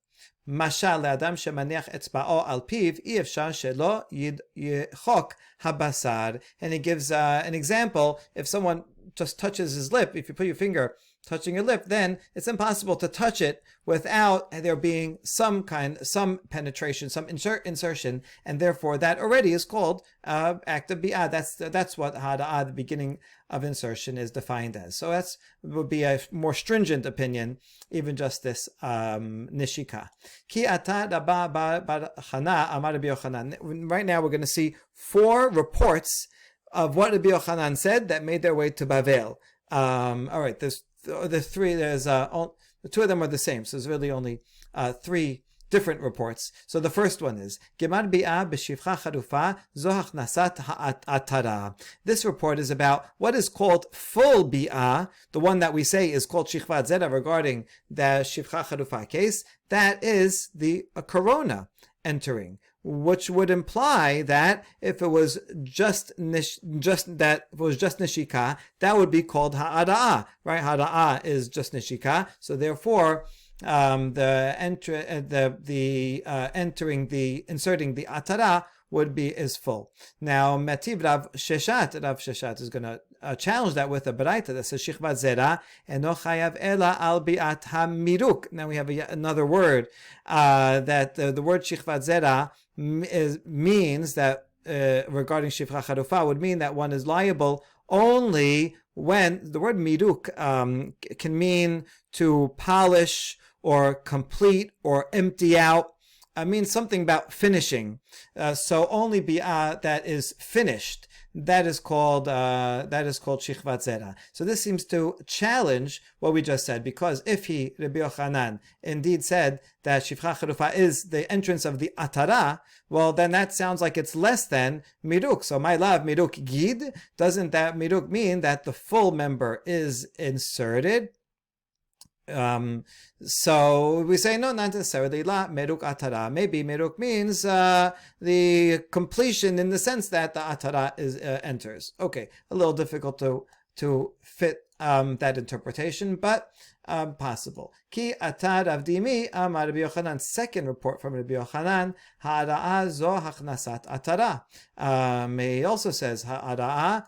Mashal le'adam shemaniach etzba'o al piv, i'efshar shelo yichok habasar. And he gives an example. If someone just touches his lip, if you put your finger touching your lip, then it's impossible to touch it without there being some penetration, some insertion, and therefore that already is called act of bi'ah. That's what hada'ah, the beginning of insertion, is defined as. So that would be a more stringent opinion, even just this nishika. Ki ata Rabba bar Chana amar Rabbi Yochanan. Right now we're going to see 4 reports of what Rabbi Yochanan said that made their way to Bavel. All right, there's 2 of them are the same, so there's really only 3 different reports. So the first one is Gemar bi'ah b'shivcha charufa zohach nasat ha'atara. This report is about what is called full bi'ah, the one that we say is called shichvat zera regarding the shivcha charufa case. That is the corona entering, which would imply that if it was just nishika, that would be called ha'ada'ah, right? Ha'ada'ah is just nishika, so therefore inserting the atara is full. Now, Mativ Rav Sheshat is going to challenge that with a baraita that says shichvat zera eno chayav ela al bi'at hamiruk. Now we have another word that the word shichvat zera means that regarding shivcha charufa would mean that one is liable only when the word miruk can mean to polish or complete or empty out. Means something about finishing. So only bi'ah that is finished, that is called shichvat zera. So this seems to challenge what we just said, because if Rabbi Yochanan, indeed said that shivcha charufa is the entrance of the atara, well, then that sounds like it's less than miruk. So my love, miruk gid, doesn't that miruk mean that the full member is inserted? So we say no, not necessarily. La meruk atara. Maybe meruk means the completion in the sense that the atara enters. Okay, a little difficult to fit that interpretation, but possible. Ki atar avdimi amar Rabbi Yochanan. Second report from Rabbi Yochanan. Ha'ara'a zo hachnasat atara. He also says ha'ara'a.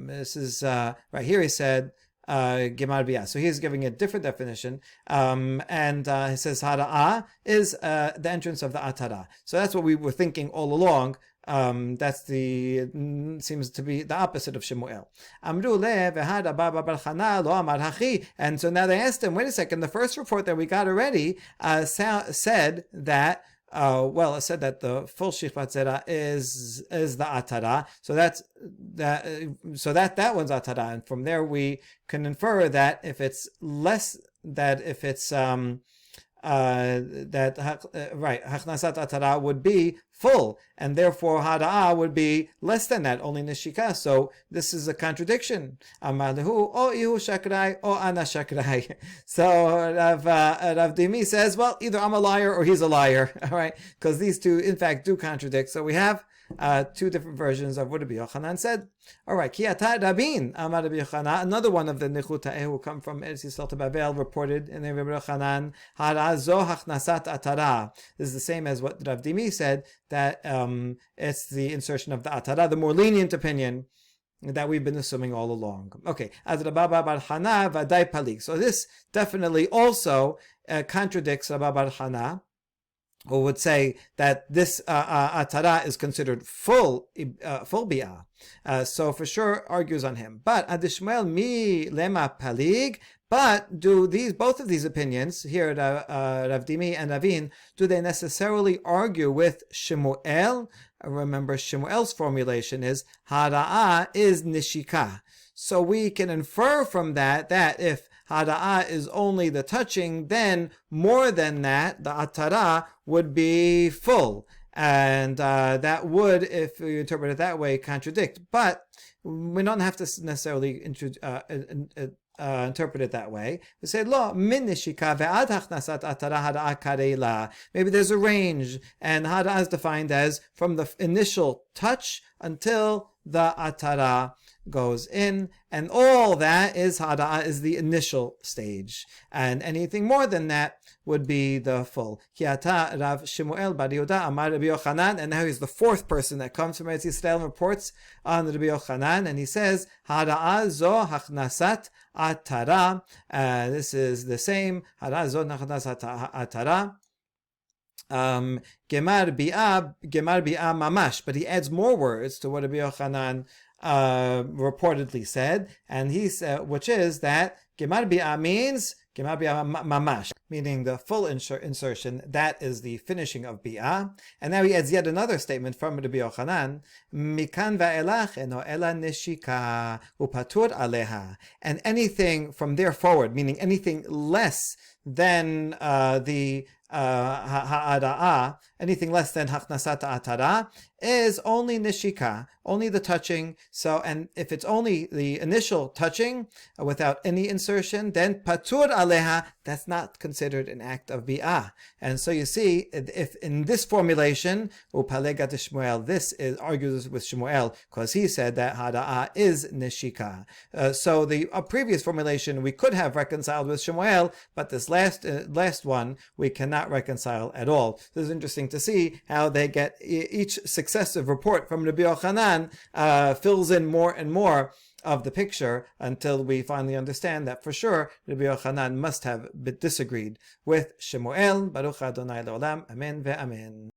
This is right here. He said. Gemar bi'ah. So he's giving a different definition, and he says hara'ah is the entrance of the atara. So that's what we were thinking all along. That's seems to be the opposite of Shemuel. Amru le v'hada baba bar Chana lo amar hachi. And so now they asked him, wait a second, the first report that we got already said that it said that the full Shikvat Zera is the Atara. So that one's Atara. And from there we can infer that if it's less, that if it's Hachnasat Atara would be full, and therefore Hada'ah would be less than that, only Nishika. So this is a contradiction. Amalahu o ihu shakrai o ana shakrai. So Rav Dimi says, well, either I'm a liar or he's a liar. All right, because these two in fact do contradict. So we have two different versions of what Rabbi Yochanan said. All right, Ki ata rabin amar Rabbi Yochanan. Another one of the Nechuta'eh who come from Eretz Yisrael to Babel reported in the Rabbi Yochanan, Hara zo hachnasat atara. This is the same as what Rav Dimi said, that it's the insertion of the atara, the more lenient opinion that we've been assuming all along. Okay, as Rabba bar Hana v'adai palik. So this definitely also contradicts Rabba bar Hana, who would say that this atara is considered full bi'ah. So for sure argues on him. But adishmael mi lema palig. But do both of these opinions here, Rav Dimi and Ravin, do they necessarily argue with Shemuel? Remember, Shemuel's formulation is Hada'ah is nishika. So we can infer from that if Hada'ah is only the touching, then more than that, the atara would be full. And that would, if you interpret it that way, contradict. But we don't have to necessarily interpret it that way. We say, lo, min nishika ve'ad hachnasat atara hada'ah kareila. Maybe there's a range, and hada'ah is defined as from the initial touch until the atara goes in, and all that is hada'ah is the initial stage, and anything more than that would be the full. Kiata Rav Shemuel bar Yehuda amar Rabbi Yochanan, and now he's the fourth person that comes from Eretz Yisrael and reports on Rabbi Yochanan, and he says hada'ah zo hachnasat atara. This is the same hada'ah zo hachnasat atara. Gemar bi'ah mamash, but he adds more words to what Rabbi Yochanan reportedly said, and he said, which is that Gemar bi'ah means Gemar bi'ah mamash, meaning the full insertion. That is the finishing of bi'ah. And now he adds yet another statement from Rabbi Yochanan: Mikan va'elach eno ela neshika upatur aleha. And anything from there forward, meaning anything less than the ha'ada'ah, anything less than hachnasat atara, is only nishika, only the touching. So, and if it's only the initial touching without any insertion, then patur aleha, that's not considered an act of bi'ah. And so you see, if in this formulation, upalega Shmuel, this argues with Shmuel, because he said that hada'ah is nishika. So the previous formulation we could have reconciled with Shmuel, but this last one we cannot reconcile at all. So it's interesting to see how they get each successive report from Rabbi Yochanan fills in more and more of the picture until we finally understand that for sure Rabbi Yochanan must have disagreed with Shemuel. Baruch Adonai Le'olam. Amen ve'amen.